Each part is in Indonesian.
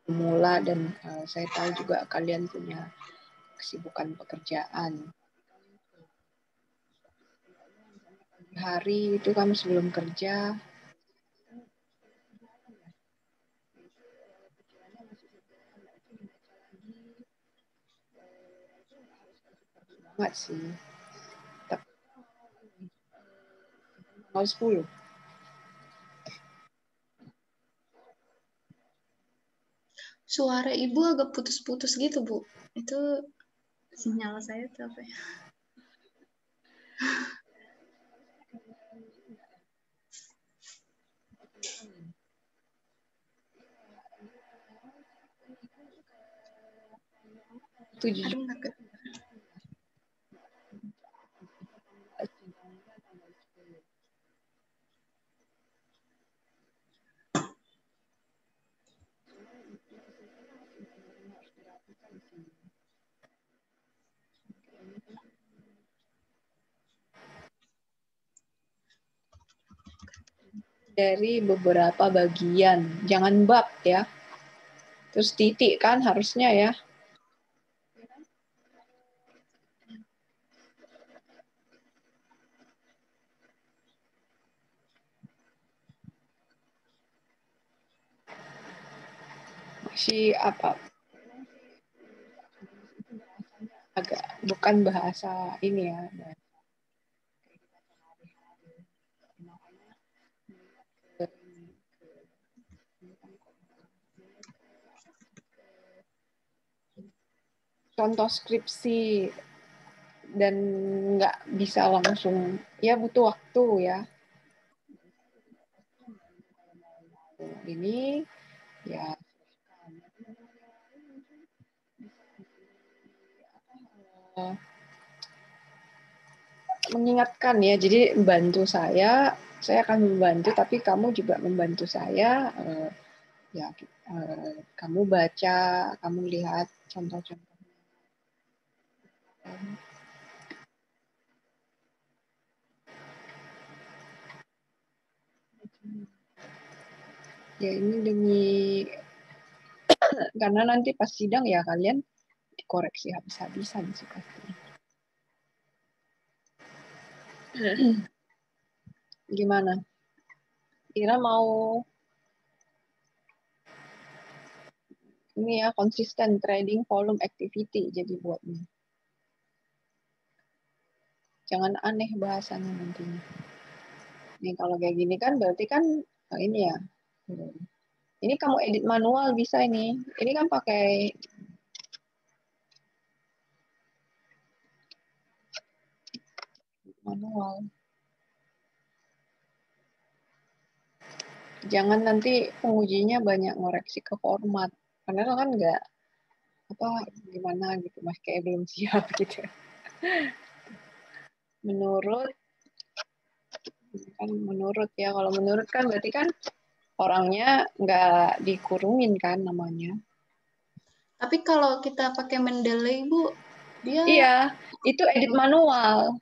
Pemula dan saya tahu juga kalian punya kesibukan pekerjaan. Hari itu kamu sebelum kerja, banget sih. Tanggal 10. Suara ibu agak putus-putus gitu, Bu. Itu sinyal saya tuh apa ya? Aduh, dari beberapa bagian, jangan bab ya. Terus titik kan harusnya ya. Masih apa? Agak bukan bahasa ini ya. Contoh skripsi dan nggak bisa langsung, ya butuh waktu ya. Ini ya mengingatkan ya, jadi bantu saya akan membantu, tapi kamu juga membantu saya. Ya, kamu baca, kamu lihat contoh-contoh. Ya ini demi karena nanti pas sidang ya kalian dikoreksi habis-habisan sih pasti. Gimana? Ira mau ini ya konsisten trading volume activity jadi buatnya. Jangan aneh bahasanya nantinya. Nih kalau kayak gini kan berarti kan ini ya. Ini kamu edit manual bisa ini. Ini kan pakai manual. Jangan nanti pengujinya banyak ngoreksi ke format. Karena kan nggak apa gimana gitu, mas kayak belum siap gitu. Menurut ya, kalau menurut kan berarti kan orangnya nggak dikurungin kan namanya. tapi kalau kita pakai Mendeley, Bu, dia Iya, itu edit manual.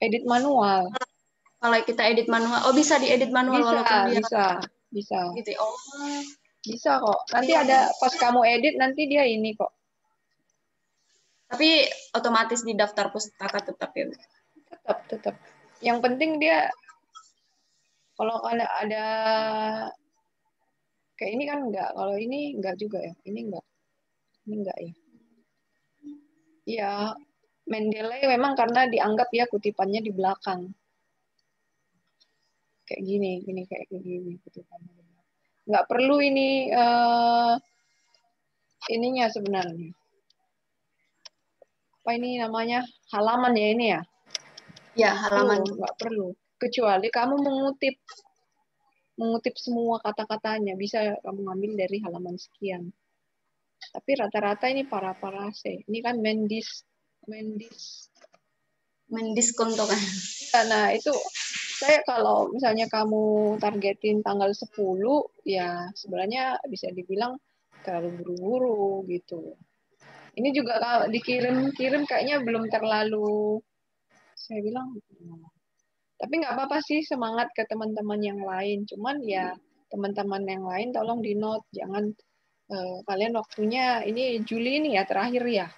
Edit manual. Kalau kita edit manual, oh bisa diedit manual walaupun dia bisa. gitu. Oh. Bisa kok. Nanti ada pas kamu edit nanti dia ini kok. Tapi otomatis di daftar pustaka tetap ya. Tetap. Yang penting dia kalau ada kayak ini kan enggak. Kalau ini enggak juga ya. Ini enggak ya. Iya, Mendeley memang karena dianggap ya kutipannya di belakang. Kayak gini kayak gini kutipannya. Nggak perlu ini ininya sebenarnya. Apa ini namanya? Halaman ya ini ya? Ya, halaman. Nggak perlu. Kecuali kamu mengutip semua kata-katanya. Bisa kamu ngambil dari halaman sekian. Tapi rata-rata ini paraphrase. Ini kan mendiskonto kan. Nah, itu saya kalau misalnya kamu targetin tanggal 10, ya sebenarnya bisa dibilang terlalu buru-buru gitu. Ini juga kalau dikirim kayaknya belum terlalu, saya bilang, Tapi nggak apa-apa sih semangat ke teman-teman yang lain. Cuman ya teman-teman yang lain tolong di note, jangan kalian waktunya ini Juli ini ya terakhir ya.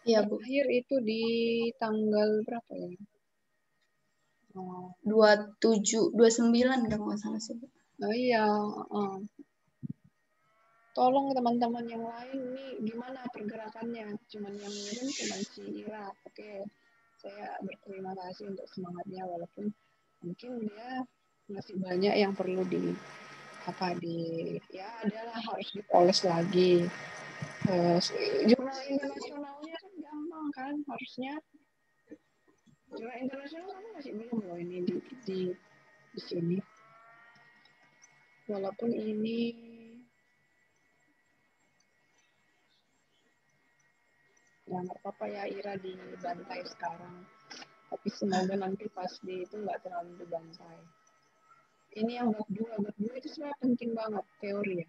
Iya, Bu. Terakhir itu di tanggal berapa ya? 27, 29 kalau nggak salah sih, Bu. Oh iya, tolong teman-teman yang lain nih gimana pergerakannya. Cuman yang ngirim cuman si Ira. Oke, saya berterima kasih untuk semangatnya walaupun mungkin dia masih banyak yang perlu di ya adalah harus dipoles lagi. Jurnal internasionalnya kan gampang kan harusnya. Jurnal internasional kamu masih belum loh ini di sini. Walaupun ini ya nggak apa-apa ya Ira dibantai sekarang. Tapi semoga nanti pas di itu nggak terlalu dibantai. Ini yang bab 2 itu sebenarnya penting banget teori ya.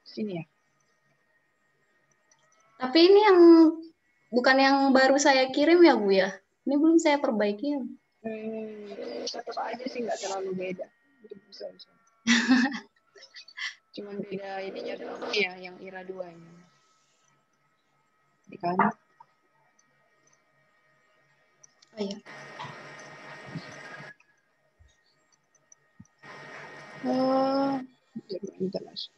Sini ya. Tapi ini yang bukan yang baru saya kirim ya, Bu ya? Ini belum saya perbaiki ya. Tetap aja sih nggak terlalu beda. Bisa. Cuman beda ininya doang ya, yang Ira 2 ini. Di kan? Oh iya. Jurnal internasional.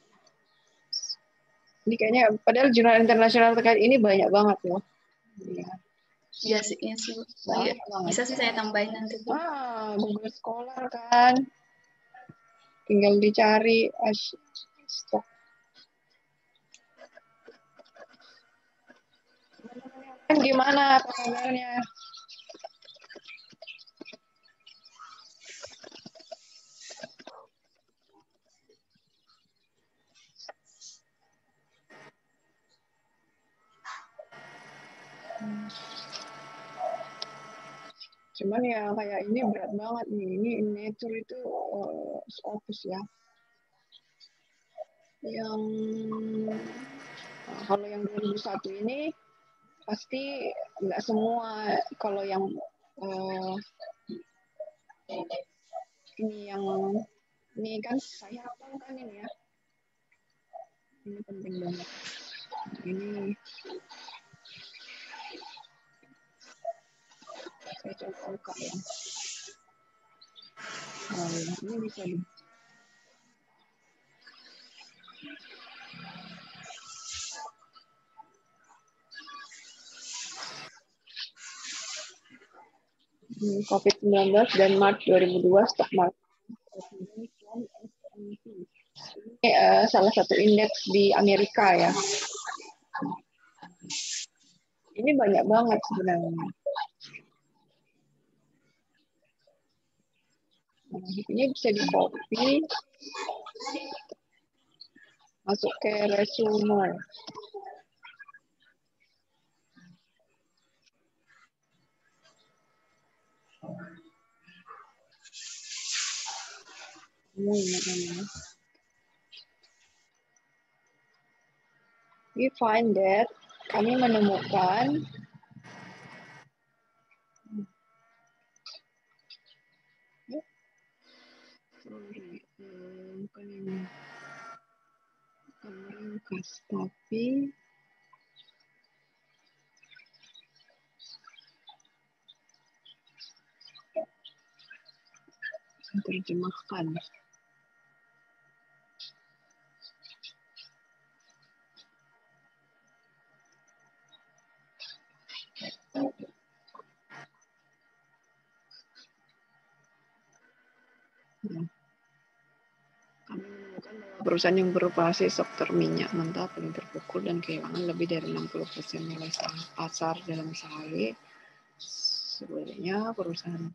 Ini kayaknya padahal jurnal internasional terkait ini banyak banget loh. Ya. Iya sih, iya sih, Bu. Oh iya, bisa sih saya tambahin nanti, Bu. Google Scholar kan. Tinggal dicari stok. Gimana apa kabarnya? Cuman ya kayak ini berat banget nih. Ini nature itu Scopus ya. Yang kalau yang 2001 ini pasti nggak semua. Kalau yang ini kan saya kan ini ya. Ini penting banget. Ini saya coba buka ya. Ini bisa di COVID-19 dan Maret 2002 stock market. Ini salah satu indeks di Amerika ya. Ini banyak banget sebenarnya. Ini bisa di copy, masuk ke resume. We find that kami menemukan bukan ini ringkas tapi terjemahkan. Ya. Kami menemukan bahwa perusahaan yang beroperasi sektor minyak mentah paling terpukul dan kehilangan lebih dari 60% nilai pasar dalam sehari. Sebenarnya perusahaan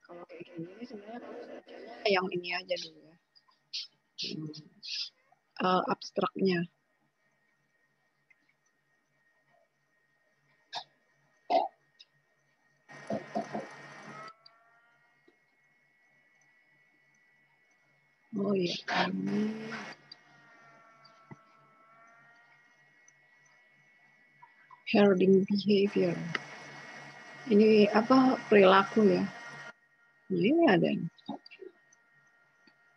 kalau kayak gini sebenarnya yang ini aja dulu ya. Abstraknya. Oh iya, ini herding behavior. Ini apa perilaku ya? Nah, ini ada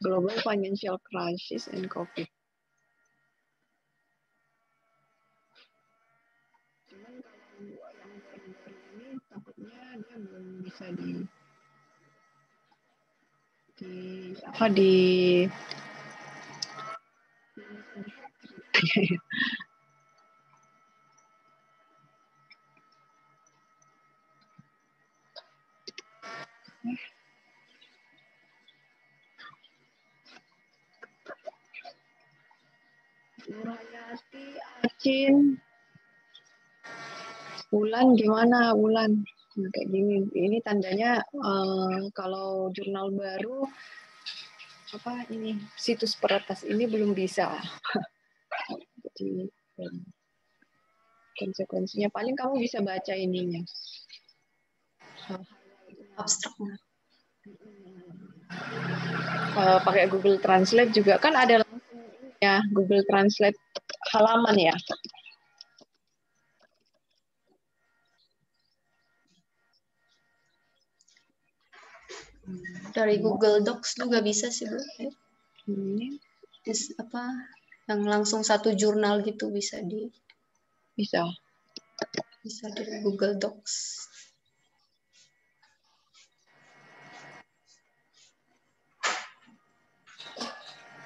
Global Financial Crisis and COVID. Cuman kalau yang baru-baru ini takutnya dia belum bisa di Nurhayati, Acin, Wulan gimana Wulan? Nah, kayak gini. Ini tandanya kalau jurnal baru apa ini situs peretas ini belum bisa. Jadi konsekuensinya paling kamu bisa baca ininya. Abstraknya. Pakai Google Translate juga kan ada langsung ya Google Translate halaman ya. Dari Google Docs juga bisa sih, Bu. Ini Apa yang langsung satu jurnal gitu bisa bisa. di Google Docs.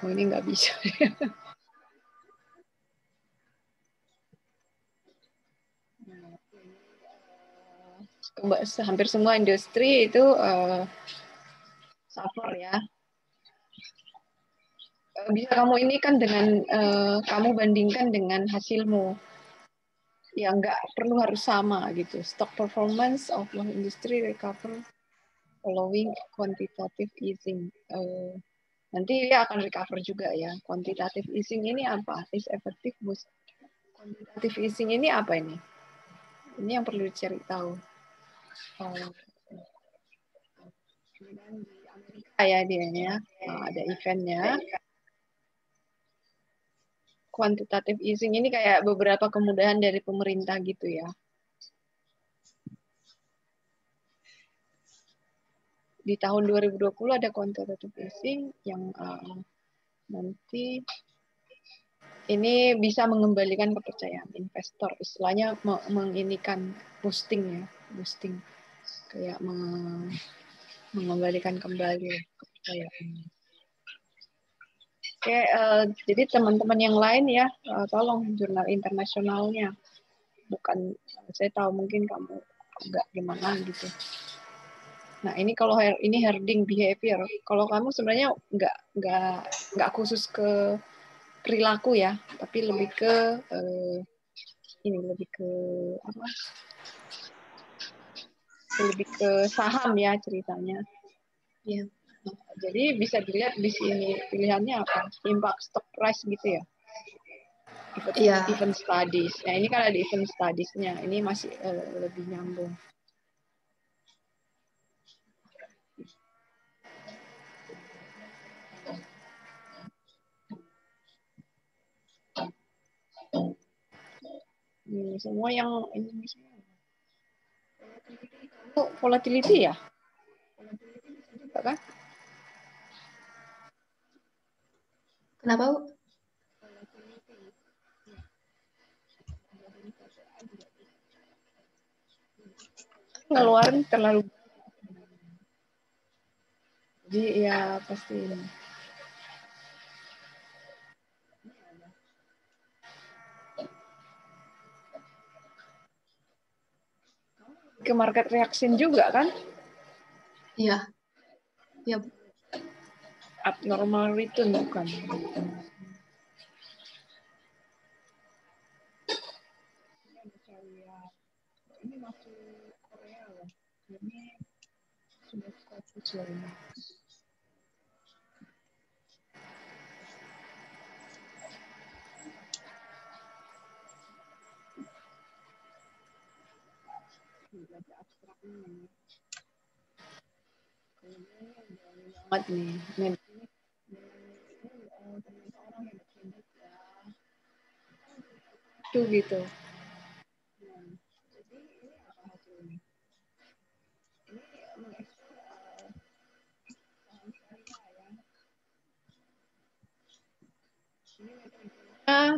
Oh ini nggak bisa. Hampir semua industri itu suffer ya. Bisa kamu ini kan dengan kamu bandingkan dengan hasilmu. Ya nggak perlu harus sama gitu. Stock performance of one industry recover following quantitative easing. Nanti dia akan recover juga ya. Quantitative easing ini apa? Is effective boost. Quantitative easing ini apa ini? Ini yang perlu dicari tahu. Di Amerika ya dia ya. Ada eventnya. Quantitative easing ini kayak beberapa kemudahan dari pemerintah gitu ya. Di tahun 2020 ada quantitative easing yang nanti ini bisa mengembalikan kepercayaan investor. Istilahnya menginikan boosting ya, boosting kayak mengembalikan kembali kepercayaan. Oke, jadi teman-teman yang lain ya, tolong jurnal internasionalnya. Bukan, saya tahu mungkin kamu agak gimana gitu. Nah ini kalau ini herding behavior, kalau kamu sebenarnya nggak khusus ke perilaku ya, tapi lebih ke ini lebih ke apa? Lebih ke saham ya ceritanya. Iya. Nah, jadi bisa dilihat di sini pilihannya apa? Impact stock price gitu ya. Event studies. Nah ini kan ada event studies-nya. Ini masih lebih nyambung. Semua yang ini volatility ya? Volatility juga kan? Kenapa, Bu? Ngeluarin terlalu jadi ya pasti ini. Ke market reaction juga kan? Iya. Iya, Bu. Abnormal return bukan? Ini masih Korea loh. Ini sudah 100 loh ini. Baca abstraknya. Banget nih. Ini orang yang hebat ya. Itu gitu. Jadi ini apa hasilnya?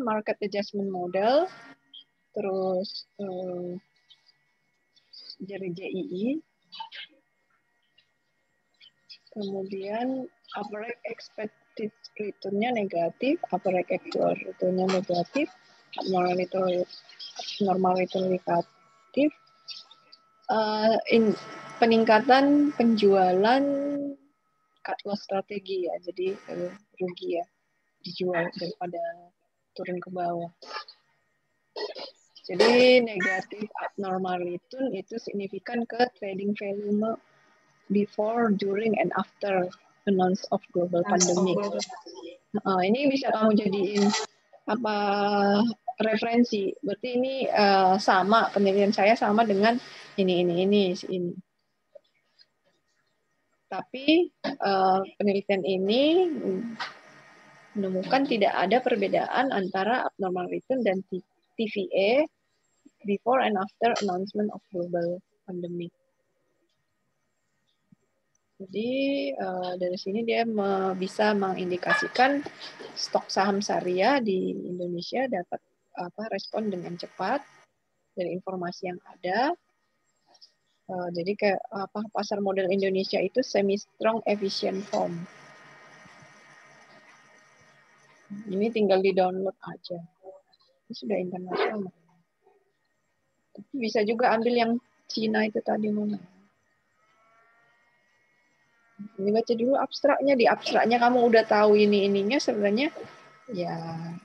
market adjustment model, terus dari JII, kemudian average expected return-nya negatif, average actual return-nya negatif, normal return negatif, peningkatan penjualan cut loss strategi ya, jadi rugi ya dijual daripada turun ke bawah. Jadi negatif abnormal return itu signifikan ke trading volume before, during, and after announce of global pandemic. Ini bisa kamu jadiin apa referensi. Berarti ini sama, penelitian saya sama dengan ini. Tapi penelitian ini menemukan tidak ada perbedaan antara abnormal return dan TVA before and after announcement of global pandemic. Jadi dari sini dia bisa mengindikasikan stok saham syariah di Indonesia dapat respon dengan cepat dari informasi yang ada. Jadi kayak pasar modal Indonesia itu semi strong efficient form. Ini tinggal di download aja. Ini sudah internasional. Tapi bisa juga ambil yang Cina itu tadi mana. Ini baca dulu abstraknya. Di abstraknya kamu udah tahu ininya sebenarnya ya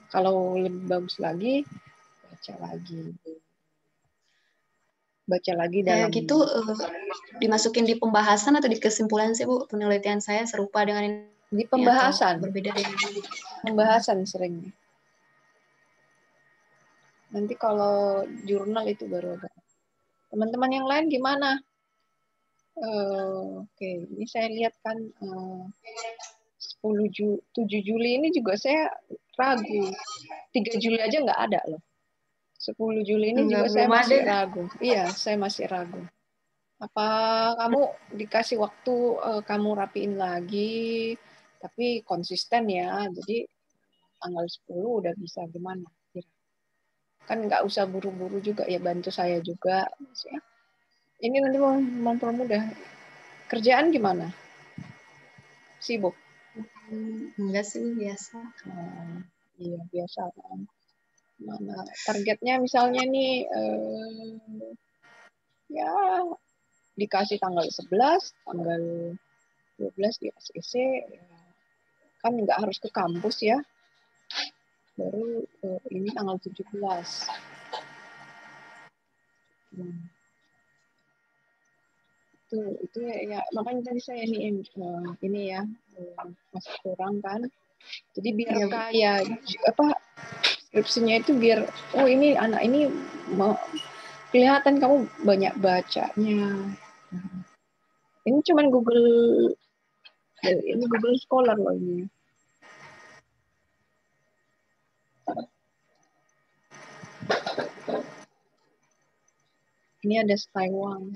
kalau lebih bagus lagi baca lagi dalam kayak gitu dimasukin di pembahasan atau di kesimpulan sih Bu? Penelitian saya serupa dengan ini di pembahasan atau berbeda dengan ini? Pembahasan seringnya. Nanti kalau jurnal itu baru ada. Teman-teman yang lain gimana? Oke, ini saya lihat kan 7 Juli ini juga saya ragu. 3 Juli aja nggak ada loh. 10 Juli ini juga saya masih ragu. Iya, saya masih ragu. Apa kamu dikasih waktu kamu rapiin lagi, tapi konsisten ya. Jadi tanggal 10 udah bisa gimana? Kan nggak usah buru-buru juga ya, bantu saya juga. Ini nanti mau mempermudah. Kerjaan gimana? Sibuk? Enggak sih, biasa. Iya, biasa kan. Mana targetnya misalnya nih ya dikasih tanggal 11, tanggal 12 di ACC, ya, kan nggak harus ke kampus ya. Baru ini tanggal 17. Itu ya makanya tadi saya ini ya masih kurang kan. Jadi biar kaya skripsinya itu biar ini anak ini kelihatan kamu banyak bacanya. Ini cuman Google Scholar loh ini. Ini ada Taiwan.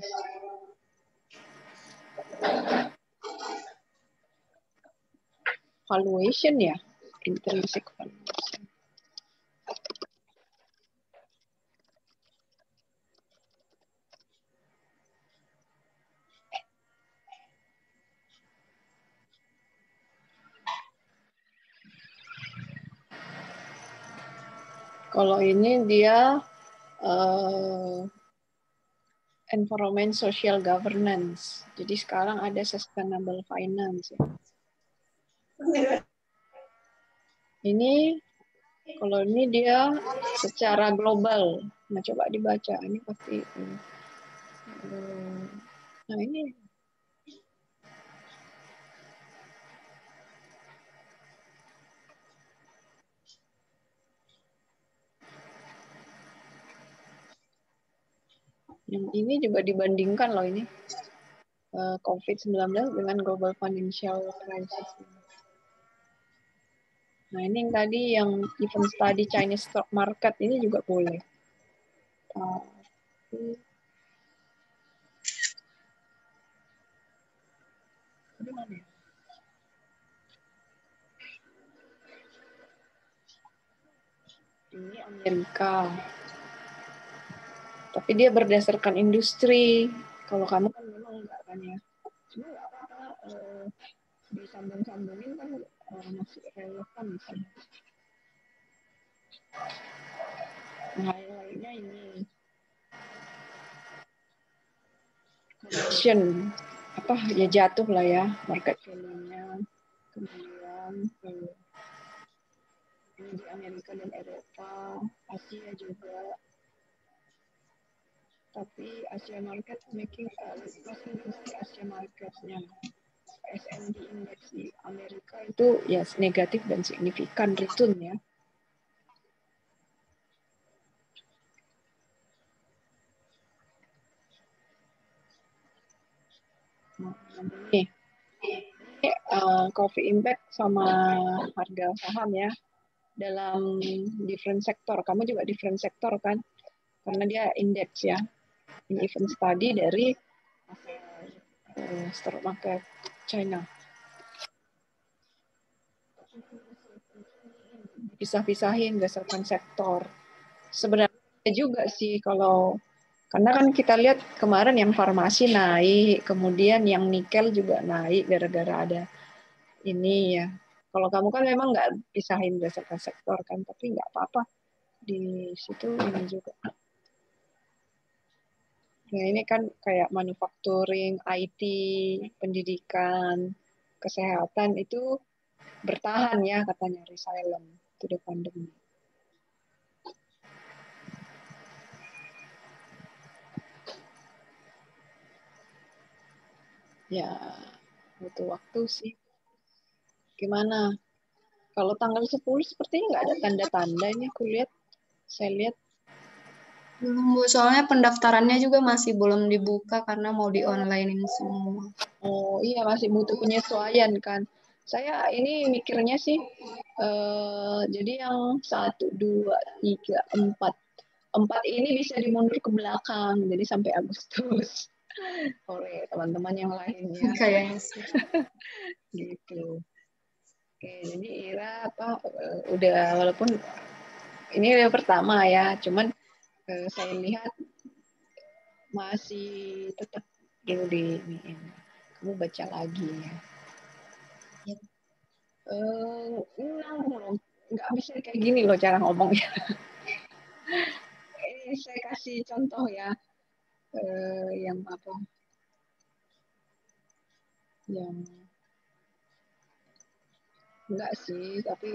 Valuation ya, intrinsic valuation. Kalau ini dia environment social governance. Jadi sekarang ada sustainable finance. Ini kalau ini dia secara global. Nah, coba dibaca. Ini pasti. Nah, ini. Yang ini juga dibandingkan loh ini. COVID-19 dengan global financial crisis. Nah, ini yang tadi yang even study Chinese stock market ini juga boleh. Amerika. Tapi dia berdasarkan industri. Kalau kamu kan memang enggak kan ya. Cuma enggak apa-apa. Disambung-sambungin kan masih relevan misalnya. Nah, yang lainnya ini. Correction. Apa ya jatuh lah ya market value-nya. Kemudian ini di Amerika dan Eropa, Asia juga. Tapi Asia market masih di Asia marketnya. S&P index di Amerika itu ya negatif dan signifikan return ya. Ini Coffee Impact sama harga saham ya dalam different sektor. Kamu juga different sektor kan? Karena dia indeks ya. Ini event study dari stock market China. Pisah-pisahin berdasarkan sektor. Sebenarnya juga sih kalau karena kan kita lihat kemarin yang farmasi naik, kemudian yang nikel juga naik gara-gara ada ini ya. Kalau kamu kan memang nggak pisahin berdasarkan sektor kan, tapi nggak apa-apa di situ ini juga. Nah ini kan kayak manufacturing, IT, pendidikan, kesehatan itu bertahan ya katanya resilient to the pandemic. Ya butuh waktu sih. Gimana? Kalau tanggal 10 sepertinya nggak ada tanda-tanda ini aku lihat. Saya lihat. Belum, Bu. Soalnya pendaftarannya juga masih belum dibuka karena mau di online semua. Oh iya masih butuh penyesuaian kan. Saya ini mikirnya sih, jadi yang 1, 2, 3, 4. 4 ini bisa dimundur ke belakang, jadi sampai Agustus. Oleh teman-teman yang lainnya. Kayaknya sih. Gitu. Oke, jadi Ira udah walaupun ini yang pertama ya, cuman saya lihat masih tetap dulu di ini. Kamu baca lagi ya. Yep. Nggak bisa kayak gini loh cara ngomongnya. Ini saya kasih contoh ya, yang apa? Yang enggak sih, tapi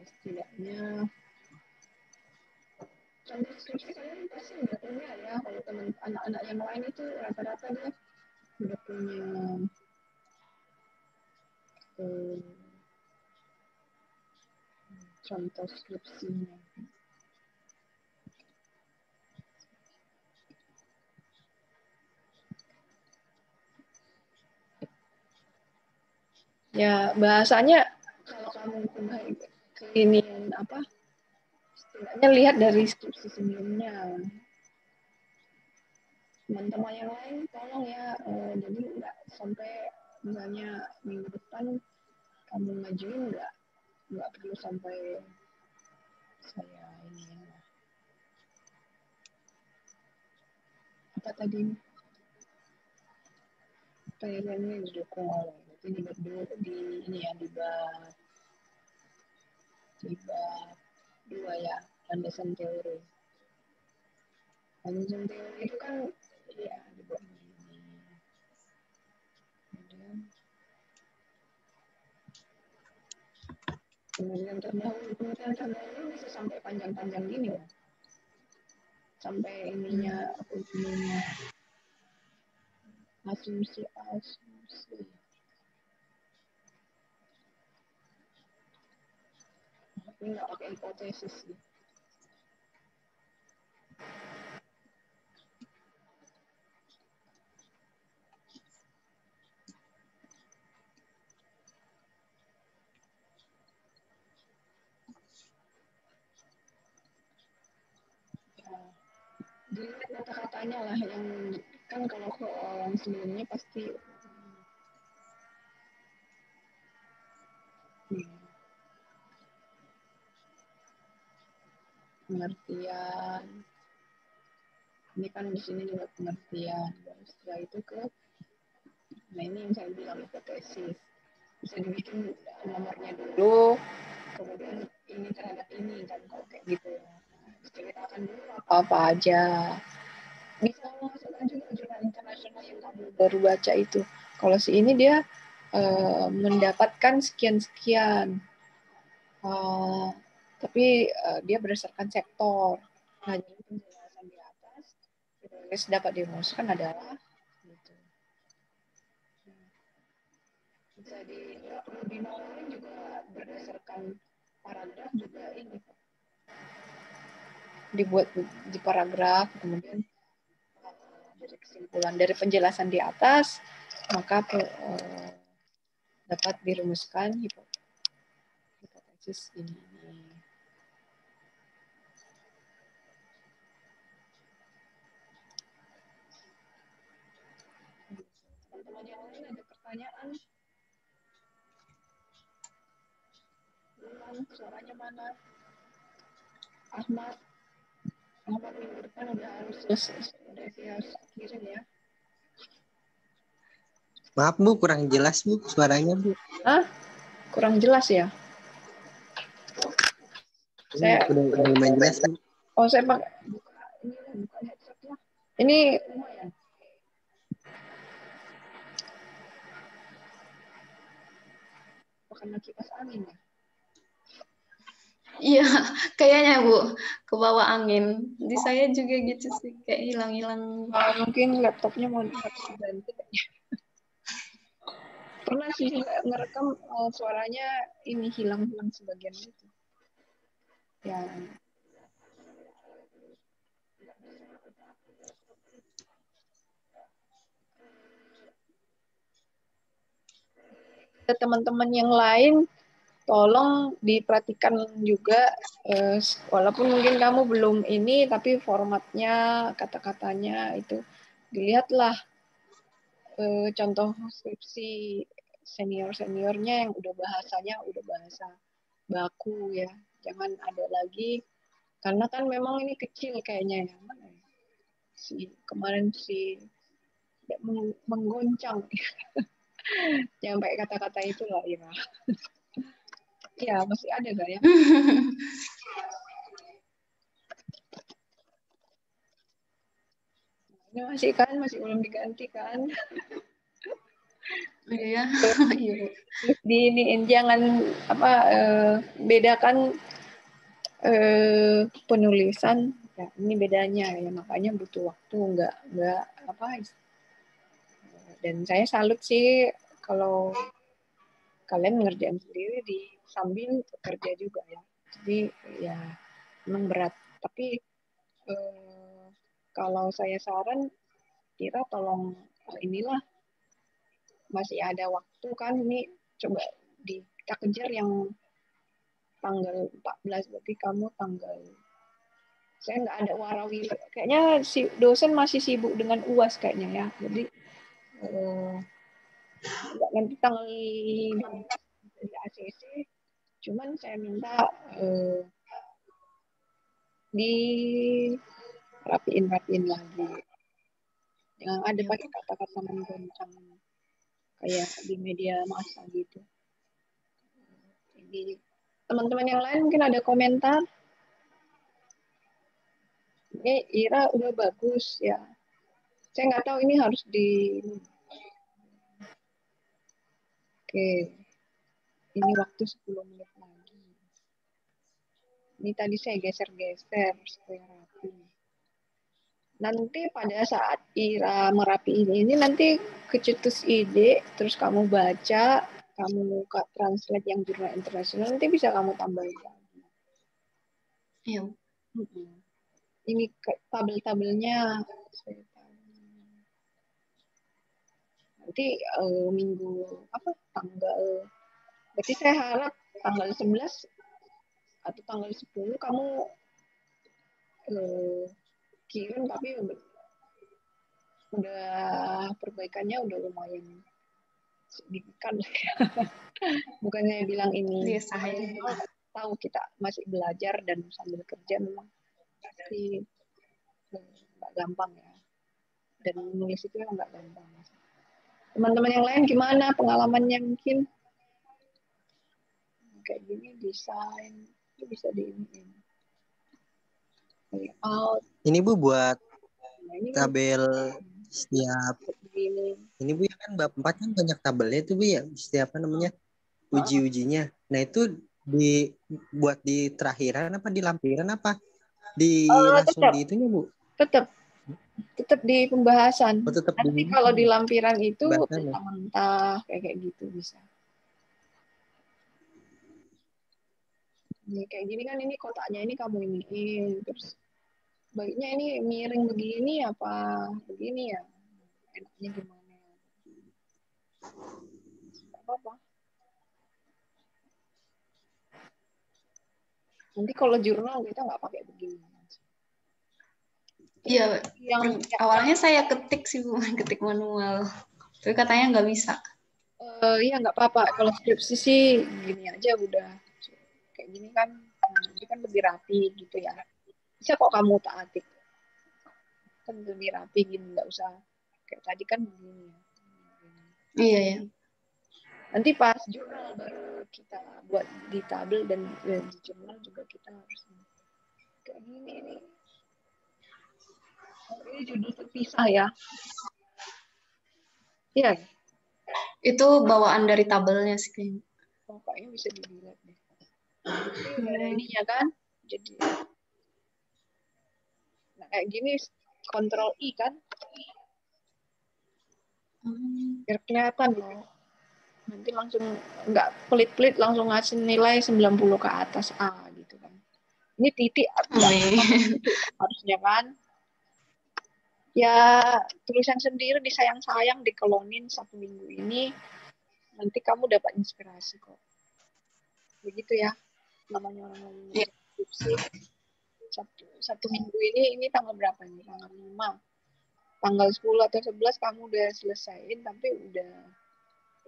setidaknya contoh skripsi kalian pasti udah punya ya. Kalau teman anak-anak yang lain itu rata-rata dia udah punya contoh skripsinya. Ya bahasanya kalau kamu ke ini apa? Setidaknya lihat dari skripsi sebelumnya. Teman-teman yang lain tolong ya, jadi nggak sampai misalnya minggu depan kamu ngajuin nggak perlu sampai saya ini apa tadi penilaiannya didukung oleh ini di ini ya di bab 2 ya landasan teori itu kan ya dibuat begini kemudian terdahulu bisa sampai panjang-panjang gini ya sampai ininya asumsi ini nggak pakai hipotesis sih. Dilihat kata-katanya lah yang kan kalau yang sebelumnya pasti pengertian. Ini kan di sini juga pengertian. Setelah itu nah ini yang saya bilang hipotesis. Bisa dibikin nomornya dulu, kemudian ini terhadap ini kan kalau kayak gitu. Ceritakan dulu apa aja. Bisa masukkan juga jurnal internasional yang kamu baru baca itu. Kalau si ini dia mendapatkan sekian-sekian. Tapi dia berdasarkan sektor. Nah, jadi penjelasan di atas, penulis dapat dirumuskan adalah gitu. Bisa dinomorin juga berdasarkan paragraf juga ini. Dibuat di paragraf, kemudian dari kesimpulan dari penjelasan di atas, maka dapat dirumuskan hipotesis ini. Teman-teman yang lain ada pertanyaan? Suaranya mana? Ahmad minggu depan udah harus kirim ya. Maaf Bu, kurang jelas Bu suaranya Bu. Hah? Kurang jelas ya? Saya udah lumayan jelas Bu. Oh, saya pakai buka headsetnya. Ini lumayan. Karena kipas angin ya? Iya, kayaknya Bu, ke bawah angin. Di saya juga gitu sih, kayak hilang-hilang. Mungkin laptopnya mau harus diganti. Pernah sih ngerekam suaranya ini hilang-hilang sebagian gitu. Ya. Teman-teman yang lain tolong diperhatikan juga, walaupun mungkin kamu belum ini, tapi formatnya, kata-katanya itu dilihatlah contoh skripsi senior-seniornya yang udah bahasanya udah bahasa baku ya, jangan ada lagi, karena kan memang ini kecil kayaknya ya. Kemarin menggoncang yang pakai kata-kata itu lah Ira. Ya masih ada gak ya? Ini masih belum diganti kan? Iya. Terus diiniin jangan bedakan penulisan. Ya, ini bedanya ya, makanya butuh waktu nggak apa. Dan saya salut sih kalau kalian ngerjain sendiri sambil kerja juga ya. Jadi ya memang berat. Tapi kalau saya saran, Kira tolong inilah masih ada waktu kan, ini coba kita kejar yang tanggal 14, berarti kamu saya nggak ada warawiri, kayaknya si dosen masih sibuk dengan UAS kayaknya ya, jadi nanti tanggal di ACC, cuman saya minta di rapiin lagi, yang ada pakai kata-kata menggoncang kayak di media massa gitu. Jadi teman-teman yang lain mungkin ada komentar. Ini Ira udah bagus ya. Saya nggak tahu ini harus Oke. Ini waktu 10 menit lagi. Ini tadi saya geser-geser supaya rapi. Nanti pada saat Ira merapiin ini nanti kecetus ide, terus kamu baca, kamu translate yang jurnal internasional, nanti bisa kamu tambahin lagi. Iya. Ini tabel-tabelnya nanti minggu berarti saya harap tanggal 11 atau tanggal 10 kamu kirim, tapi udah perbaikannya udah lumayan signifikan ya. Bukannya bilang ini saya tahu kita masih belajar dan sambil kerja memang Tapi nggak gampang ya. Dan menulis itu nggak gampang. Teman-teman yang lain gimana pengalamannya mungkin? Kayak gini desain itu bisa di layout. Ini Bu buat Nah, ini kan tabel setiap begini. ini Bu ya kan bab 4 kan banyak tabelnya itu Bu ya setiap apa namanya uji-ujinya. Nah itu buat di terakhiran apa di lampiran apa langsung Tetap di itunya Bu? tetap di pembahasan. Oh, tetap Nanti di kalau di lampiran itu bahasan ya. mentah-mentah kayak gitu bisa. Ini kayak gini kan ini kotaknya ini kamu iniin terus baiknya ini miring begini apa begini ya enaknya gimana? Gak apa-apa. Nanti kalau jurnal kita nggak pakai begini. Iya, Yang awalnya saya ketik sih Bu, ketik manual. Tapi katanya nggak bisa. iya nggak apa-apa. Kalau skripsi sih gini aja udah kayak gini kan, nanti kan lebih rapi gitu ya. Bisa kok kamu taati kan lebih rapi gini nggak usah kayak tadi kan begini. Iya ya. Nanti pas jurnal baru kita buat di tabel dan di jurnal juga kita harus kayak gini nih. Ini judul terpisah ya. Iya. Itu bawaan dari tabelnya sih kayaknya. Oh, kayaknya bisa dilihat deh. Ini udah ada ininya kan. Jadi nah, kayak gini kontrol I kan. Biar kelihatan loh. Nanti langsung nggak pelit-pelit langsung ngasih nilai 90 ke atas A gitu kan. Ini titik harusnya kan. Ya tulisan sendiri disayang-sayang dikelonin 1 minggu ini nanti kamu dapat inspirasi kok. Begitu ya namanya orang skripsi. Satu minggu ini tanggal berapa nih? Tanggal 5. Tanggal 10 atau 11 kamu udah selesaiin tapi udah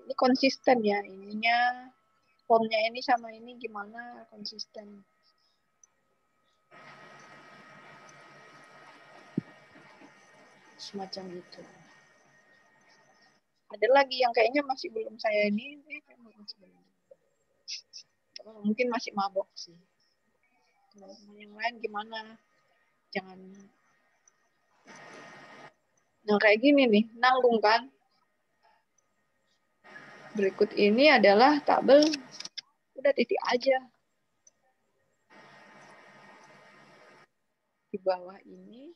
ini konsisten ya ininya formnya ini sama ini gimana konsisten. Semacam itu. Ada lagi yang kayaknya masih belum saya ini mungkin masih mabok sih. Teman-teman yang lain gimana? Jangan. Nah kayak gini nih, nanggung kan? Berikut ini adalah tabel, udah titik aja. Di bawah ini,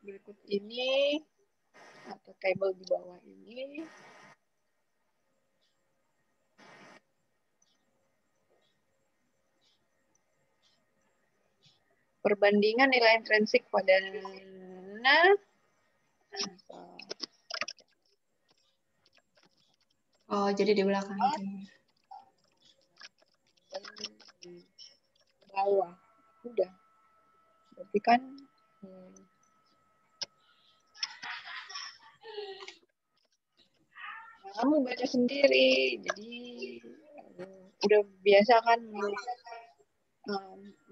berikut ini, atau tabel di bawah ini. Perbandingan nilai intrinsik pada Oh, jadi di belakang itu. Bawah. Udah. Berarti kan kamu baca sendiri. Jadi udah biasa kan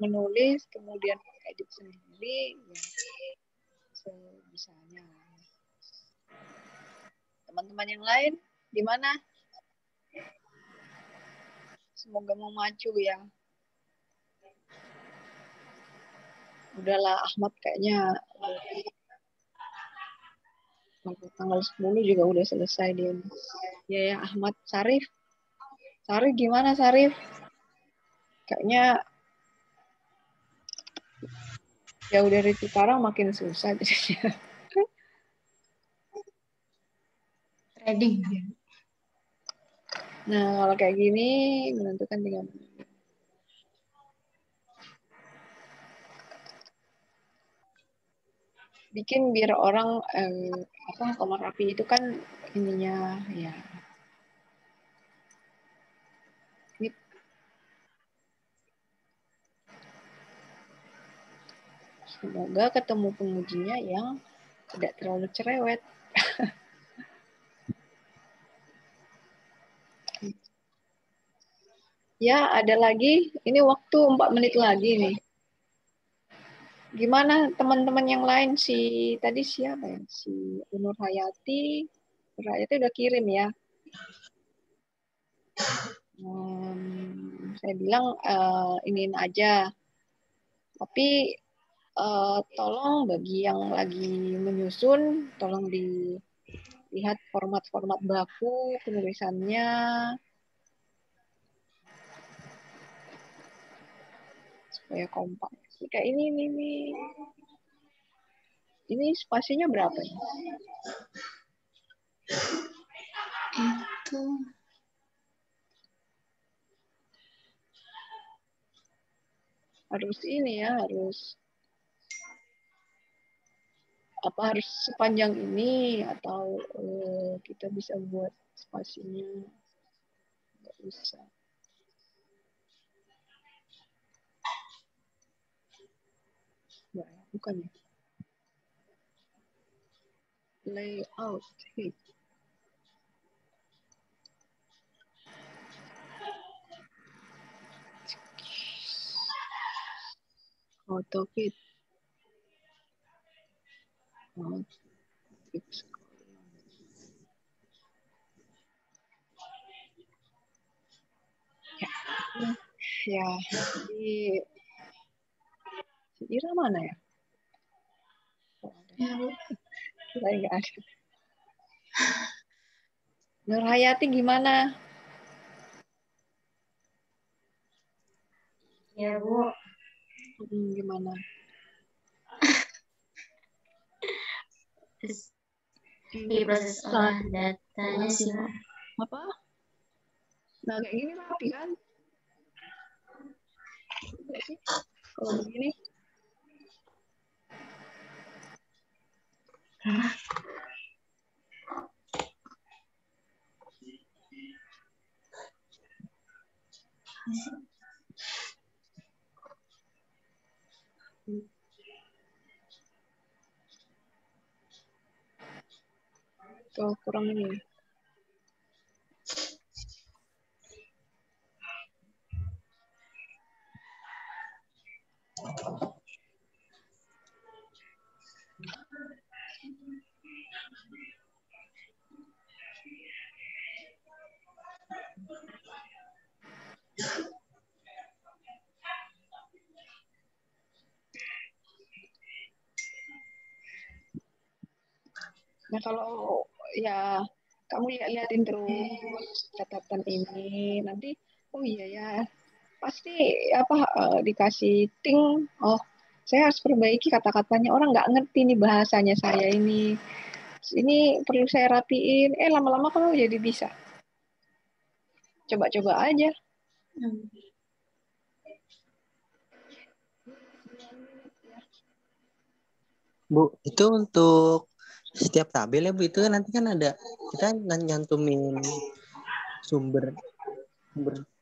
menulis kemudian edit sendiri ya sebisanya. Teman-teman yang lain gimana? Semoga mau maju ya. Udahlah Ahmad kayaknya tanggal 10 juga udah selesai dia. Ya Ahmad Sarif. Sarif gimana Sarif? Kayaknya jauh dari Cikarang makin susah jadinya. Trading. Nah, kalau kayak gini menentukan 3 menit. Bikin biar orang kamar rapi itu kan ininya ya. Semoga ketemu pengujinya yang tidak terlalu cerewet. Ya, ada lagi. Ini waktu 4 menit lagi nih. Gimana teman-teman yang lain? Tadi siapa ya? Si Nur Hayati. Nur Hayati udah kirim ya. Saya bilang iniin aja. Tapi tolong bagi yang lagi menyusun, tolong dilihat format-format baku penulisannya. Supaya kompak. Kayak ini. Ini spasinya berapa ya? Itu harus ini ya, harus sepanjang ini atau kita bisa buat spasinya nggak bisa. Bukan ya. Layout. AutoFit. Ya, di Ira mana ya? ya, Bu. Saya nggak ada. Nur Hayati gimana? Ya, Bu. Gimana? Di proses olah datanya sih, Bu. Apa? Nah, kayak gini rapi kan? Kalau begini. Tuh, kurang ini. Nah, kalau ya kamu lihat-lihatin terus catatan ini, nanti oh iya ya, pasti dikasih ting, oh saya harus perbaiki kata-katanya, orang nggak ngerti nih bahasanya saya ini perlu saya rapiin, lama-lama kamu jadi bisa. Coba-coba aja. Bu, itu untuk setiap tabel ya Bu, itu nanti kan ada kita nyantumin sumber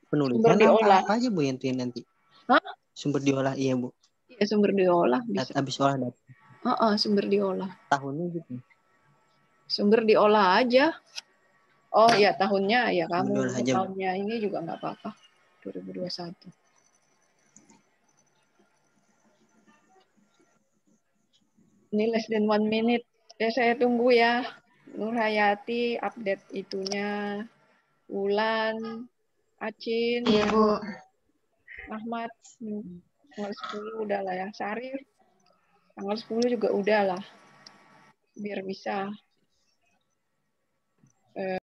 penulisan diolah. apa aja Bu yang nanti? Hah? Sumber diolah, iya Bu. Iya, sumber diolah bisa. Habis olah data. Sumber diolah. Tahunnya gitu. Sumber diolah aja. Oh ya, tahunnya ya kamu Diolah aja, Bu. tahunnya ini juga nggak apa-apa. 2021. Ini less than 1 minute. Ya saya tunggu ya. Nur Hayati update itunya. Ulan, Acin, Iya, Bu. Ahmad, tanggal 10 udah lah ya. Syarif, tanggal 10 juga udah lah. Biar bisa